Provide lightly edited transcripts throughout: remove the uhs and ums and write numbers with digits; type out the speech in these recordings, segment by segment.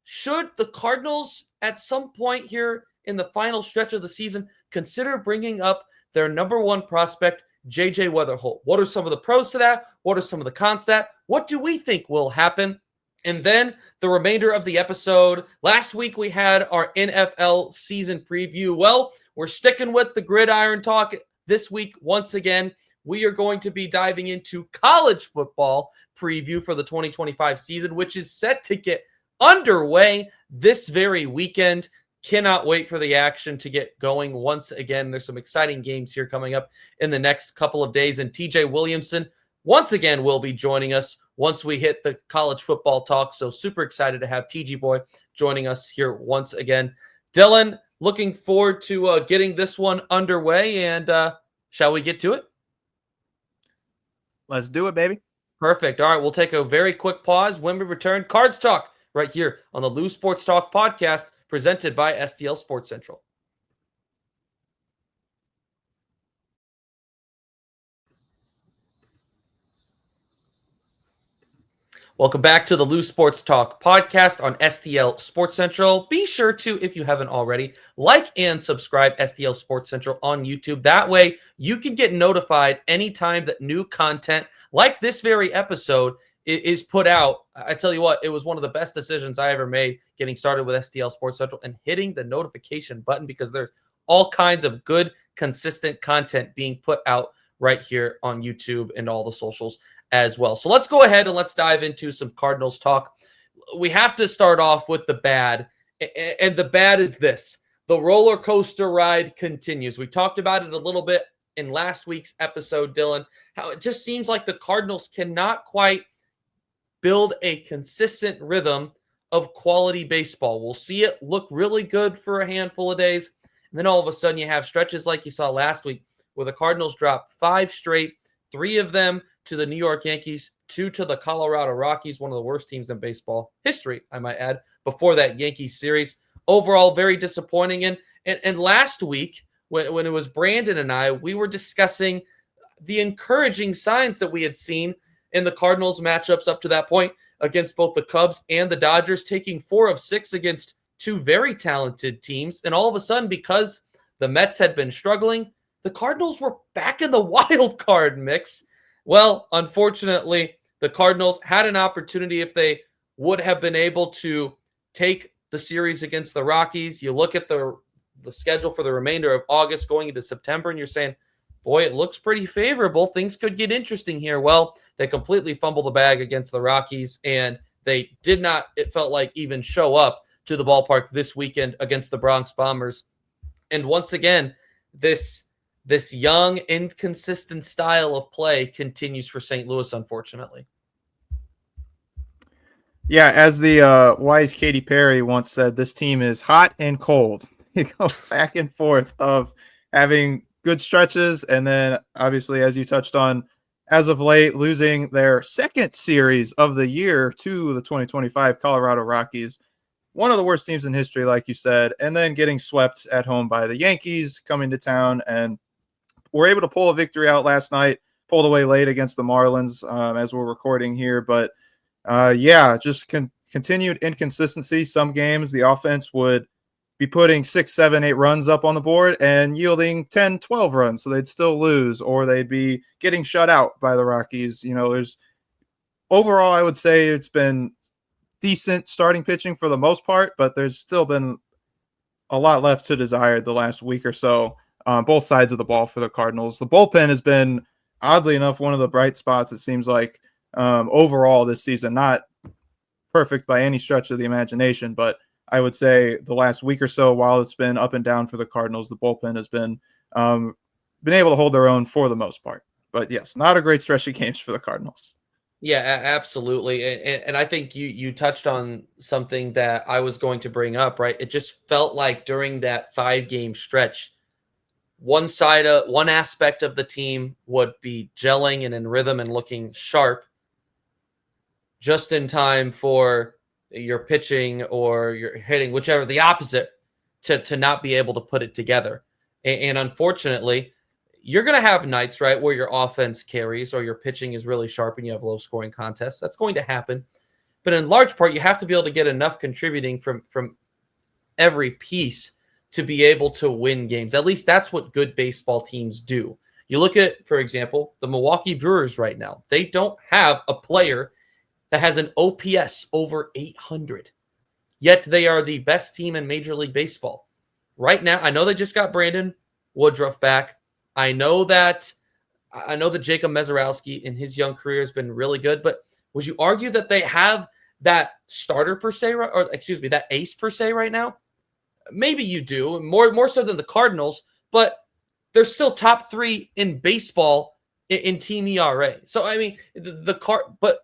Should the Cardinals at some point here in the final stretch of the season consider bringing up their number one prospect, J.J. Wetherholt? What are some of the pros to that? What are some of the cons to that? What do we think will happen? And then the remainder of the episode. Last week we had our NFL season preview. Well, we're sticking with the gridiron talk this week. Once again, we are going to be diving into college football preview for the 2025 season, which is set to get underway this very weekend. Cannot wait for the action to get going once again. There's some exciting games here coming up in the next couple of days, and TJ Williamson once again will be joining us once we hit the college football talk. So super excited to have TG Boy joining us here once again. Dylan, looking forward to getting this one underway, and shall we get to it? Let's do it, baby. Perfect. All right, we'll take a very quick pause. When we return, Cards Talk right here on the Lou Sports Talk podcast presented by STL Sports Central. Welcome back to the Lou Sports Talk podcast on STL Sports Central. Be sure to, if you haven't already, like and subscribe STL Sports Central on YouTube. That way you can get notified anytime that new content like this very episode is put out. I tell you what, it was one of the best decisions I ever made getting started with STL Sports Central and hitting the notification button, because there's all kinds of good, consistent content being put out right here on YouTube and all the socials as well. So let's go ahead and let's dive into some Cardinals talk. We have to start off with the bad, and the bad is this. The roller coaster ride continues. We talked about it a little bit in last week's episode, Dylan, how it just seems like the Cardinals cannot quite build a consistent rhythm of quality baseball. We'll see it look really good for a handful of days, and then all of a sudden you have stretches like you saw last week where the Cardinals drop 5 straight, 3 of them to the New York Yankees, 2 to the Colorado Rockies, one of the worst teams in baseball history, I might add, before that Yankees series. Overall, very disappointing. And last week, when it was Brandon and I, we were discussing the encouraging signs that we had seen in the Cardinals matchups up to that point against both the Cubs and the Dodgers, taking 4 of 6 against 2 very talented teams. And all of a sudden, because the Mets had been struggling, the Cardinals were back in the wild card mix. Well, unfortunately, the Cardinals had an opportunity if they would have been able to take the series against the Rockies. You look at the schedule for the remainder of August going into September, and you're saying, boy, it looks pretty favorable. Things could get interesting here. Well, they completely fumbled the bag against the Rockies, and they did not, it felt like, even show up to the ballpark this weekend against the Bronx Bombers. And once again, this young, inconsistent style of play continues for St. Louis, unfortunately. Yeah, as the wise Katy Perry once said, this team is hot and cold. You go back and forth of having good stretches, and then obviously, as you touched on, as of late, losing their second series of the year to the 2025 Colorado Rockies, one of the worst teams in history, like you said, and then getting swept at home by the Yankees coming to town, and were able to pull a victory out last night, pulled away late against the Marlins as we're recording here. But just continued inconsistency. Some games the offense would be putting 6, 7, 8 runs up on the board and yielding 10, 12 runs. So they'd still lose, or they'd be getting shut out by the Rockies. You know, there's overall, I would say it's been decent starting pitching for the most part, but there's still been a lot left to desire the last week or so. Both sides of the ball for the Cardinals. The bullpen has been, oddly enough, one of the bright spots, it seems like, overall this season. Not perfect by any stretch of the imagination, but I would say the last week or so, while it's been up and down for the Cardinals, the bullpen has been able to hold their own for the most part. But yes, not a great stretch of games for the Cardinals. Yeah, absolutely. And I think you touched on something that I was going to bring up, right? It just felt like during that 5-game stretch, one aspect of the team would be gelling and in rhythm and looking sharp just in time for your pitching or your hitting, whichever, the opposite, to not be able to put it together. And unfortunately, you're going to have nights, right, where your offense carries or your pitching is really sharp and you have low-scoring contests. That's going to happen. But in large part, you have to be able to get enough contributing from every piece to be able to win games. At least that's what good baseball teams do. You look at, for example, the Milwaukee Brewers right now. They don't have a player that has an OPS over 800. Yet they are the best team in Major League Baseball. Right now, I know they just got Brandon Woodruff back. I know that Jacob Mezorowski in his young career has been really good, but would you argue that they have that starter per se, or excuse me, that ace per se right now? Maybe you do, more so than the Cardinals, but they're still top 3 in baseball in team ERA. So I mean, but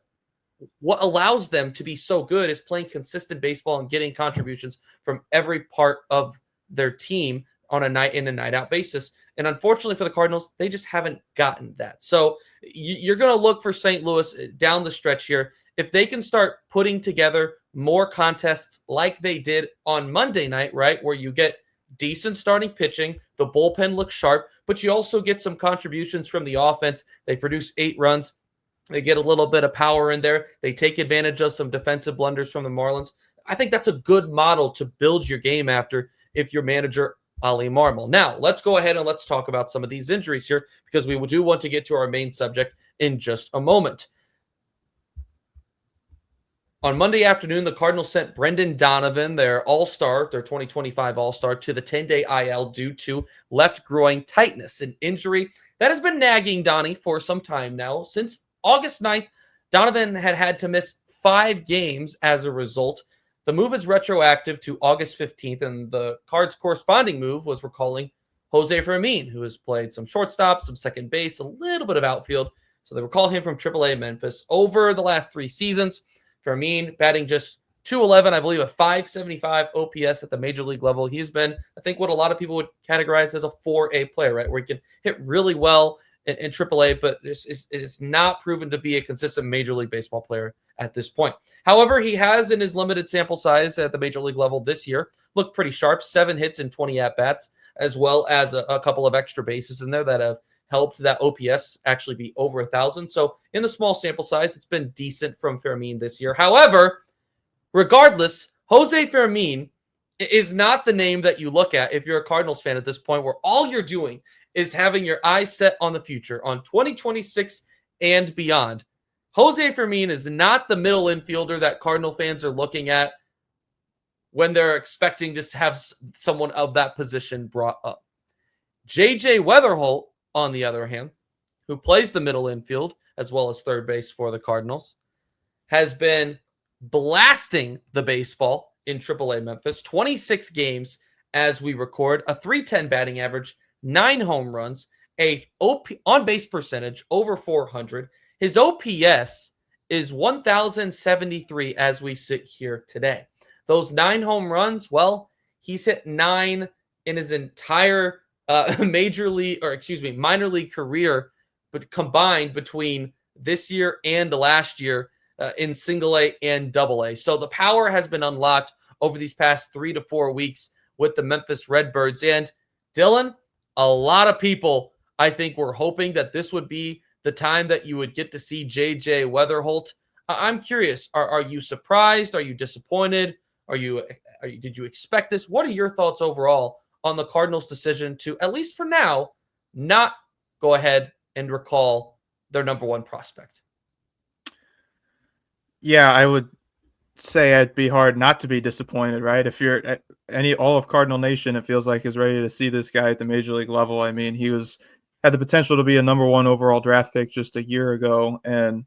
what allows them to be so good is playing consistent baseball and getting contributions from every part of their team on a night in and night out basis. And unfortunately for the Cardinals, they just haven't gotten that. So you're going to look for St. Louis down the stretch here. If they can start putting together more contests like they did on Monday night, right, where you get decent starting pitching, the bullpen looks sharp, but you also get some contributions from the offense. They produce 8 runs. They get a little bit of power in there. They take advantage of some defensive blunders from the Marlins. I think that's a good model to build your game after if you're manager Ali Marmol. Now, let's go ahead and let's talk about some of these injuries here because we do want to get to our main subject in just a moment. On Monday afternoon, the Cardinals sent Brendan Donovan, their all-star, their 2025 all-star, to the 10-day IL due to left groin tightness, an injury that has been nagging Donnie for some time now. Since August 9th, Donovan had to miss 5 games as a result. The move is retroactive to August 15th, and the Cards' corresponding move was recalling Jose Fermin, who has played some shortstop, some second base, a little bit of outfield. So they recall him from AAA Memphis over the last 3 seasons. Fermin batting just .211, I believe a .575 OPS at the major league level. He's been, I think, what a lot of people would categorize as a 4A player, right? Where he can hit really well in AAA, but it's not proven to be a consistent Major League Baseball player at this point. However, he has, in his limited sample size at the Major League level this year, looked pretty sharp, 7 hits and 20 at-bats, as well as a couple of extra bases in there that have helped that OPS actually be over 1,000. So in the small sample size, it's been decent from Fermin this year. However, regardless, Jose Fermin is not the name that you look at if you're a Cardinals fan at this point, where all you're doing is having your eyes set on the future, on 2026 and beyond. Jose Fermin is not the middle infielder that Cardinal fans are looking at when they're expecting to have someone of that position brought up. J.J. Wetherholt, on the other hand, who plays the middle infield as well as third base for the Cardinals, has been blasting the baseball in AAA Memphis. 26 games as we record, a .310 batting average, 9 home runs, a on-base percentage over 400. His OPS is 1,073 as we sit here today. Those 9 home runs, well, he's hit 9 in his entire minor league career, but combined between this year and last year in single A and double A. So the power has been unlocked over these past 3 to 4 weeks with the Memphis Redbirds. And Dylan, a lot of people, I think, were hoping that this would be the time that you would get to see J.J. Wetherholt. I'm curious, are you surprised? Are you disappointed? Did you expect this? What are your thoughts overall on the Cardinals' decision to, at least for now, not go ahead and recall their number 1 prospect? Yeah, I would say it'd be hard not to be disappointed, right? If you're all of Cardinal Nation, it feels like is ready to see this guy at the major league level. I mean, he had the potential to be a number 1 overall draft pick just a year ago. And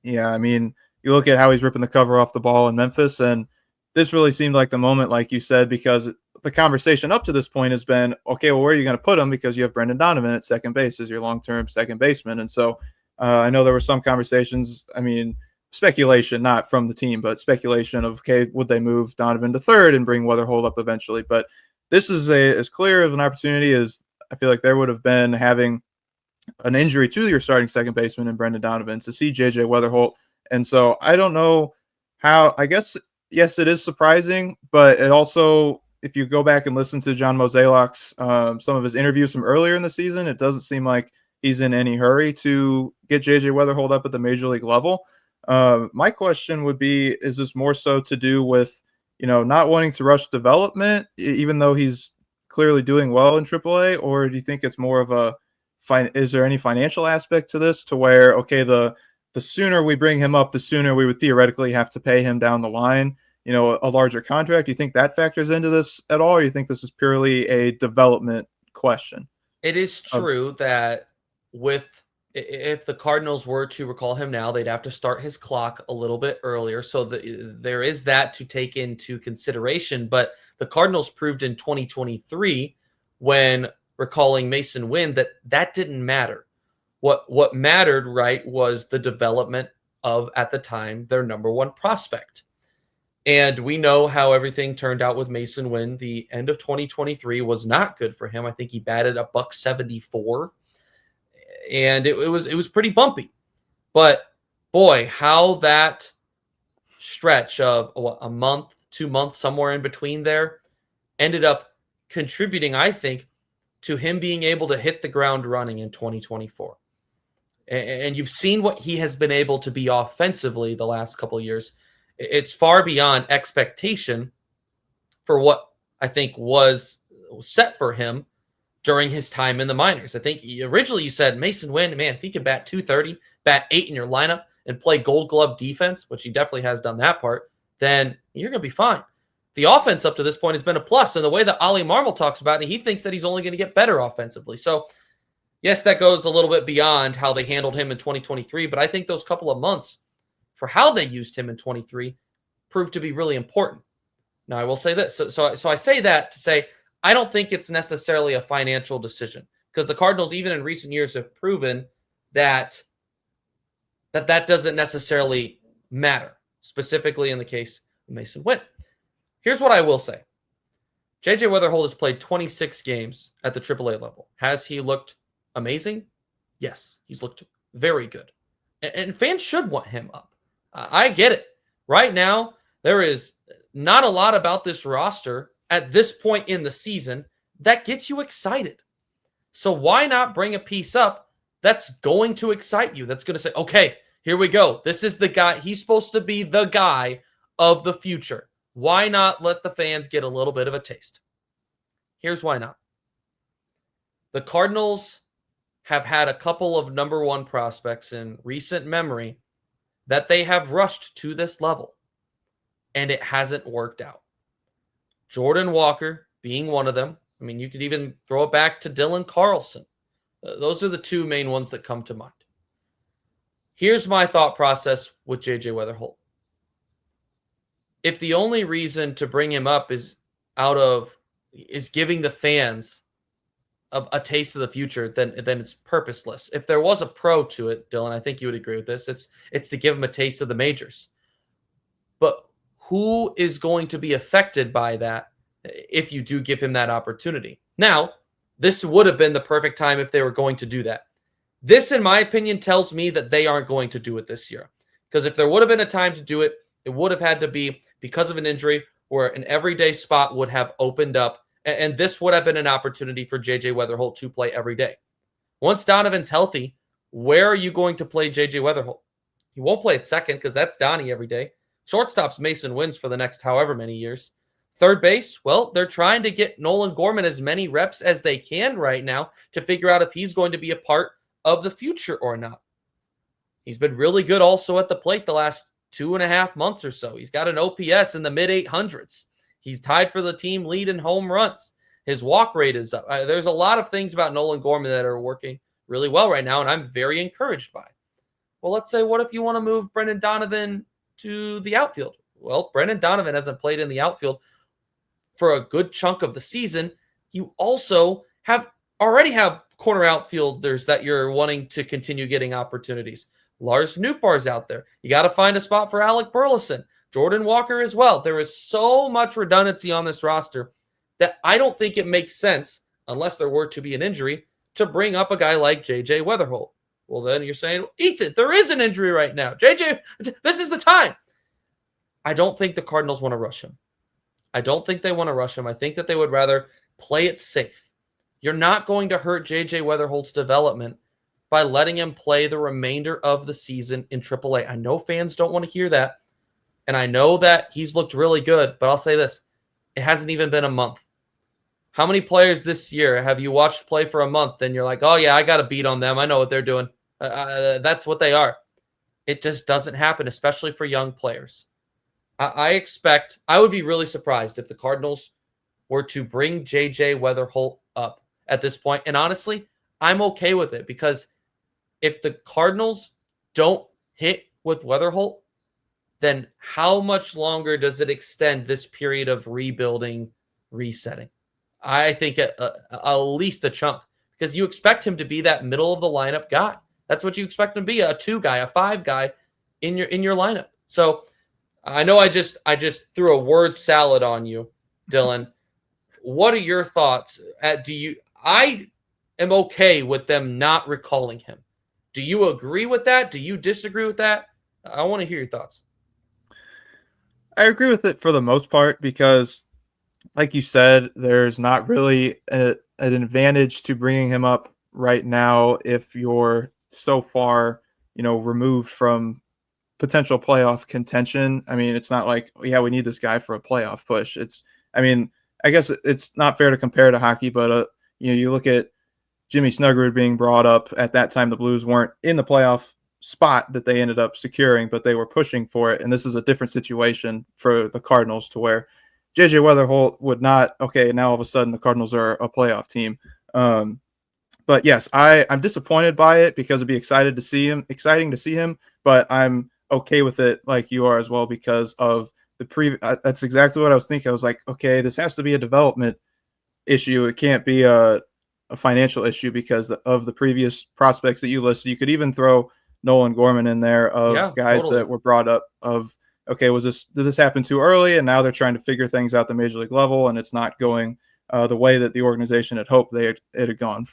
yeah, I mean, you look at how he's ripping the cover off the ball in Memphis, and this really seemed like the moment, like you said, because the conversation up to this point has been, okay, well, where are you going to put him? Because you have Brendan Donovan at second base as your long-term second baseman. And so I know there were some conversations, I mean, speculation, not from the team, but speculation of, okay, would they move Donovan to third and bring Wetherholt up eventually? But this is as clear of an opportunity as I feel like there would have been having an injury to your starting second baseman in Brendan Donovan to see J.J. Wetherholt. And so I don't know how, I guess, yes, it is surprising, but it also, if you go back and listen to John Mozeliak's, some of his interviews from earlier in the season, it doesn't seem like he's in any hurry to get J.J. Wetherholt up at the major league level. My question would be: is this more so to do with not wanting to rush development, even though he's clearly doing well in AAA, or do you think it's more of a is there any financial aspect to this, to where okay, the sooner we bring him up, the sooner we would theoretically have to pay him down the line, a larger contract? Do you think that factors into this at all, or you think this is purely a development question? It is Of true that with if the Cardinals were to recall him now, they'd have to start his clock a little bit earlier. So there is that to take into consideration. But the Cardinals proved in 2023, when recalling Mason Wynn, that didn't matter. What mattered, right, was the development of, at the time, their number one prospect. And we know how everything turned out with Mason Wynn. The end of 2023 was not good for him. I think he batted a $174, and it was pretty bumpy. But boy, how that stretch of a month, 2 months, somewhere in between there, ended up contributing, I think, to him being able to hit the ground running in 2024. And you've seen what he has been able to be offensively the last couple of years. It's far beyond expectation for what I think was set for him during his time in the minors. I think originally you said Mason Wynn, man, if he could bat 230, bat 8 in your lineup, and play Gold Glove defense, which he definitely has done that part, then you're going to be fine. The offense up to this point has been a plus, and the way that Ollie Marmol talks about it, he thinks that he's only going to get better offensively. So, yes, that goes a little bit beyond how they handled him in 2023, but I think those couple of months for how they used him in 23 proved to be really important. Now, I will say this. So I say that to say I don't think it's necessarily a financial decision, because the Cardinals, even in recent years, have proven that doesn't necessarily matter, specifically in the case of Mason Wynn. Here's what I will say. J.J. Wetherholt has played 26 games at the AAA level. Has he looked amazing? Yes, he's looked very good. And fans should want him up. I get it. Right now, there is not a lot about this roster at this point in the season that gets you excited. So why not bring a piece up that's going to excite you? That's going to say, okay, here we go. This is the guy. He's supposed to be the guy of the future. Why not let the fans get a little bit of a taste? Here's why not. The Cardinals have had a couple of number one prospects in recent memory that they have rushed to this level, and it hasn't worked out. Jordan Walker being one of them. I mean, you could even throw it back to Dylan Carlson. Those are the two main ones that come to mind. Here's my thought process with J.J. Wetherholt. If the only reason to bring him up is giving the fans a taste of the future, then it's purposeless. If there was a pro to it, Dylan, I think you would agree with this. It's to give him a taste of the majors. But who is going to be affected by that if you do give him that opportunity? Now, this would have been the perfect time if they were going to do that. This, in my opinion, tells me that they aren't going to do it this year. Because if there would have been a time to do it, it would have had to be because of an injury where an everyday spot would have opened up. And this would have been an opportunity for J.J. Wetherholt to play every day. Once Donovan's healthy, where are you going to play J.J. Wetherholt? He won't play at second because that's Donnie every day. Shortstop's Mason Wynn for the next however many years. Third base, well, they're trying to get Nolan Gorman as many reps as they can right now to figure out if he's going to be a part of the future or not. He's been really good also at the plate the last 2.5 months or so. He's got an OPS in the mid-800s. He's tied for the team lead in home runs. His walk rate is up. There's a lot of things about Nolan Gorman that are working really well right now, and I'm very encouraged by. Well, let's say, what if you want to move Brendan Donovan to the outfield? Well, Brendan Donovan hasn't played in the outfield for a good chunk of the season. You also already have corner outfielders that you're wanting to continue getting opportunities. Lars Nootbaar's out there. You got to find a spot for Alec Burleson. Jordan Walker as well. There is so much redundancy on this roster that I don't think it makes sense, unless there were to be an injury, to bring up a guy like J.J. Wetherholt. Well, then you're saying, Ethan, there is an injury right now. J.J., this is the time. I don't think the Cardinals want to rush him. I don't think they want to rush him. I think that they would rather play it safe. You're not going to hurt J.J. Wetherholt's development by letting him play the remainder of the season in AAA. I know fans don't want to hear that, and I know that he's looked really good, but I'll say this. It hasn't even been a month. How many players this year have you watched play for a month and you're like, oh, yeah, I got a beat on them. I know what they're doing. That's what they are. It just doesn't happen, especially for young players. I would be really surprised if the Cardinals were to bring J.J. Wetherholt up at this point. And honestly, I'm okay with it because if the Cardinals don't hit with Wetherholt, then how much longer does it extend this period of rebuilding, resetting? I think at least a chunk because you expect him to be that middle of the lineup guy. That's what you expect him to be, a 2 guy, a 5 guy in your lineup. So I know I just threw a word salad on you, Dylan. What are your thoughts? I am okay with them not recalling him. Do you agree with that? Do you disagree with that? I want to hear your thoughts. I agree with it for the most part because, like you said, there's not really an advantage to bringing him up right now if you're so far, removed from potential playoff contention. I mean, it's not like, yeah, we need this guy for a playoff push. I mean, I guess it's not fair to compare to hockey, but you look at Jimmy Snuggerud being brought up at that time. The Blues weren't in the playoff spot that they ended up securing, but they were pushing for it. And this is a different situation for the Cardinals to where JJ Wetherholt would not, okay, now all of a sudden the Cardinals are a playoff team. But yes, I'm disappointed by it because it'd be exciting to see him, but I'm okay with it like you are as well because of that's exactly what I was thinking. I was like, okay, this has to be a development issue. It can't be a financial issue because of the previous prospects that you listed. You could even throw Nolan Gorman in there of guys totally. that were brought up of, okay, did this happen too early? And now they're trying to figure things out at the major league level and it's not going the way that the organization had hoped it had gone,